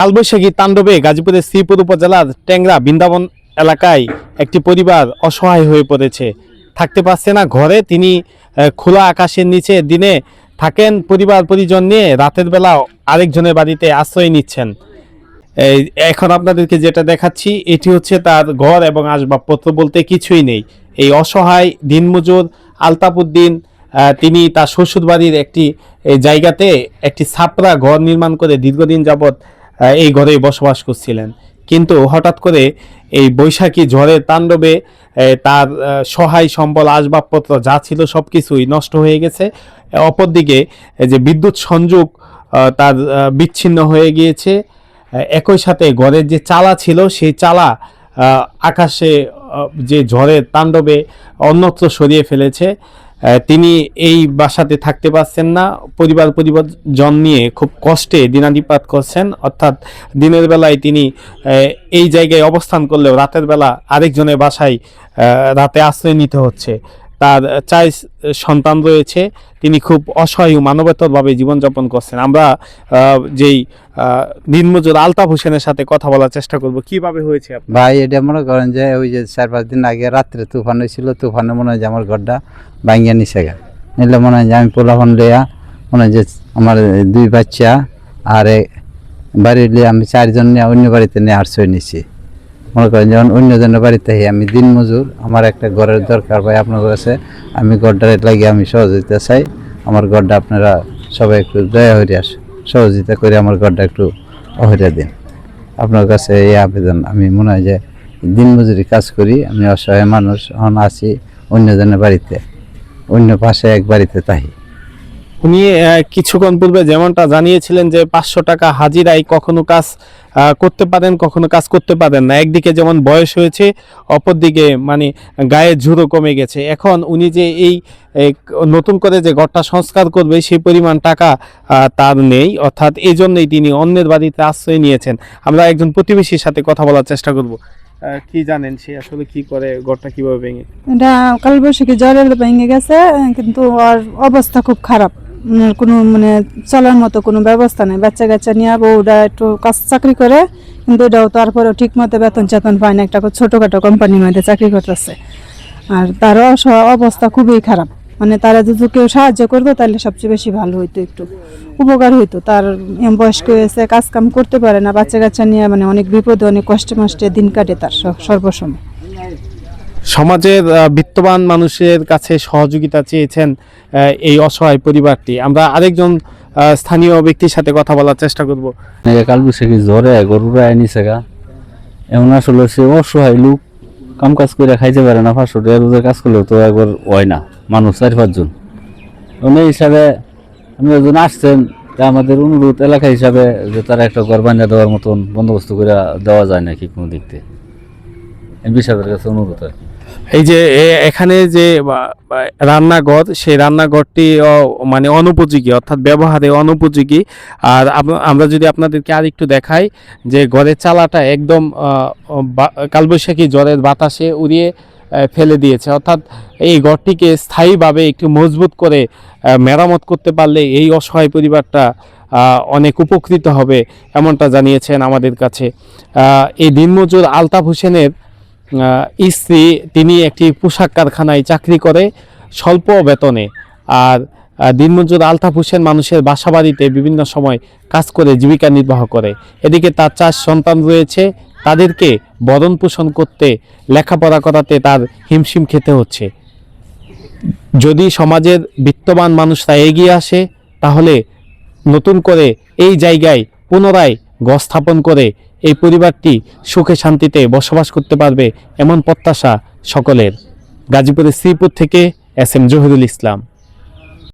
কালবৈশাখী তাণ্ডবে গাজীপুরের শ্রীপুর উপজেলার টেংরা বৃন্দাবন এলাকায় একটি পরিবার অসহায় হয়ে পড়েছে। থাকতে পারছে না ঘরে। তিনি খোলা আকাশের নিচে দিনে থাকেন পরিবার পরিজন নিয়ে, রাতের বেলা আরেকজনের বাড়িতে আশ্রয় নিচ্ছেন। এখন আপনাদেরকে যেটা দেখাচ্ছি এটি হচ্ছে তার ঘর এবং আসবাবপত্র বলতে কিছুই নেই। এই অসহায় দিনমজুর আলতাফ উদ্দিন তিনি তার শ্বশুর বাড়ির একটি জায়গাতে একটি ছাপরা ঘর নির্মাণ করে দীর্ঘদিন যাবৎ এই ঘরে বসবাস করছিলেন। কিন্তু হঠাৎ করে এই বৈশাখী ঝড়ের তাণ্ডবে তার সহায় সম্বল আসবাবপত্র যা ছিল সব কিছুই নষ্ট হয়ে গেছে। অপরদিকে যে বিদ্যুৎ সংযোগ তার বিচ্ছিন্ন হয়ে গিয়েছে। একই সাথে ঘরের যে চালা ছিল সেই চালা আকাশে যে ঝড়ের তাণ্ডবে অন্যত্র সরিয়ে ফেলেছে। তিনি এই বাসাতে থাকতে পারছেন না। পরিবারজন নিয়ে খুব কষ্টে দিনাতিপাত করছেন। অর্থাৎ দিনের বেলায় তিনি এই জায়গায় অবস্থান করলেও রাতের বেলা আরেকজনের বাসায় রাতে আশ্রয় নিতে হচ্ছে। তার 4 সন্তান রয়েছে। তিনি খুব অসহায় মানবেতরভাবে জীবনযাপন করছেন। আমরা যেই দিনমজুর আলতাফ হোসেনের সাথে কথা বলার চেষ্টা করব। কিভাবে হয়েছে ভাই? এটা মনে করেন যে ওই যে 4-5 দিন আগে রাত্রে তুফান হয়েছিল। তুফানে মনে হয় যে আমার ঘরটা ভাঙিয়া নিছে গা। নিলে মনে হয় যে আমি পোলাফোন লইয়া মনে হয় যে আমার 2 বাচ্চা আর বাড়ি লিয়ে আমি 4 জন নিয়ে অন্য বাড়িতে নিয়ে আশ্রয় নিছি। মনে করেন যখন অন্যজনের বাড়িতে আমি দিন মজুর, আমার একটা ঘরের দরকার ভাই আপনার কাছে। আমি ঘরটার লাগিয়ে আমি সহযোগিতা চাই। আমার ঘরটা আপনারা সবাই একটু দয়া হয়ে সহযোগিতা করে আমার ঘরটা একটু হইয়া দিন। আপনার কাছে এই আবেদন। আমি মনে হয় যে দিন মজুরি কাজ করি, আমি অসহায় মানুষ, এখন আছি অন্যজনের বাড়িতে, অন্য পাশে এক বাড়িতে তাহি। উনি কিছুক্ষণ পূর্বে যেমনটা জানিয়েছিলেন যে 500 টাকা হাজিরায় কখনো কাজ করতে পারেন, কখনো কাজ করতে পারেন না। একদিকে যেমন বয়স হয়েছে, অপরদিকে মানে গায়ের ঝুড়ো কমে গেছে। এখন উনি যে এই নতুন করে যে ঘরটা সংস্কার করবে সেই পরিমাণ টাকা তার নেই। অর্থাৎ এই জন্যই তিনি অন্যের বাড়িতে আশ্রয় নিয়েছেন। আমরা একজন প্রতিবেশীর সাথে কথা বলার চেষ্টা করব। কি জানেন সে আসলে কি করে, ঘরটা কিভাবে ভেঙে? এটা কালবৈশাখী ঝড়ে ভেঙে গেছে, কিন্তু ওর অবস্থা খুব খারাপ। কোনো মানে চলার মতো কোনো ব্যবস্থা নেই। বাচ্চা কাচ্চা নিয়ে বউটা একটু কাজ চাকরি করে, কিন্তু এটাও তারপরেও ঠিক মতো বেতন চেতন পায় না। একটা ছোটোখাটো কোম্পানির মধ্যে চাকরি করতেছে। আর তার অবস্থা খুবই খারাপ। মানে তারা যদি কেউ সাহায্য করতো তাহলে সবচেয়ে বেশি ভালো হইতো, একটু উপকার হইতো। তার বয়স্ক হয়েছে, কাজ কাম করতে পারে না, বাচ্চা কাচ্চা নিয়ে মানে অনেক বিপদে অনেক কষ্টে মষ্টে দিন কাটে তার সর্বসময়। সমাজের বিত্তবান মানুষের কাছে সহযোগিতা চেয়েছেন এই অসহায় পরিবারটি। আমরা আরেকজন স্থানীয় ব্যক্তির সাথে কথা বলার চেষ্টা করব। কালবৈশাখী ঝড়ে গরুরা আনিছে গা। এমন আসলে সে অসহায় লোক, কাম কাজ করে খাইতে পারে না। 500 টাকা রোজের কাজ করলেও তো একবার হয় না, মানুষ 4-5 জন। এই হিসাবে আপনি একজন আসছেন, আমাদের অনুরোধ এলাকা হিসাবে যে তারা একটা ঘর বানিয়ে দেওয়ার মতন বন্দোবস্ত করে দেওয়া যায় নাকি কোনো দিক থেকে, বিষয়ের কাছে অনুরোধ হয়। এই যে এখানে যে রান্নাঘর, সেই রান্নাঘরটি মানে অনুপযোগী, অর্থাৎ ব্যবহারে অনুপযোগী। আর আমরা যদি আপনাদেরকে আর একটু দেখাই যে ঘরের চালাটা একদম কালবৈশাখী ঝড়ের বাতাসে উড়িয়ে ফেলে দিয়েছে। অর্থাৎ এই ঘরটিকে স্থায়ীভাবে একটু মজবুত করে মেরামত করতে পারলে এই অসহায় পরিবারটা অনেক উপকৃত হবে, এমনটা জানিয়েছেন আমাদের কাছে। এই দিনমজুর আলতাফ হোসেনের স্ত্রী, তিনি একটি পোশাক কারখানায় চাকরি করে স্বল্প বেতনে। আর দিনমজুর আলতাফ হোসেন মানুষের বাসাবাড়িতে বিভিন্ন সময় কাজ করে জীবিকা নির্বাহ করে। এদিকে তার 4 সন্তান রয়েছে, তাদেরকে ভরণ পোষণ করতে, লেখাপড়া করাতে তার হিমশিম খেতে হচ্ছে। যদি সমাজের বিত্তবান মানুষরা এগিয়ে আসে তাহলে নতুন করে এই জায়গায় পুনরায় ঘর স্থাপন করে এই পরিবারটি সুখে শান্তিতে বসবাস করতে পারবে, এমন প্রত্যাশা সকলের। গাজীপুরের শ্রীপুর থেকে SM জহিরুল ইসলাম।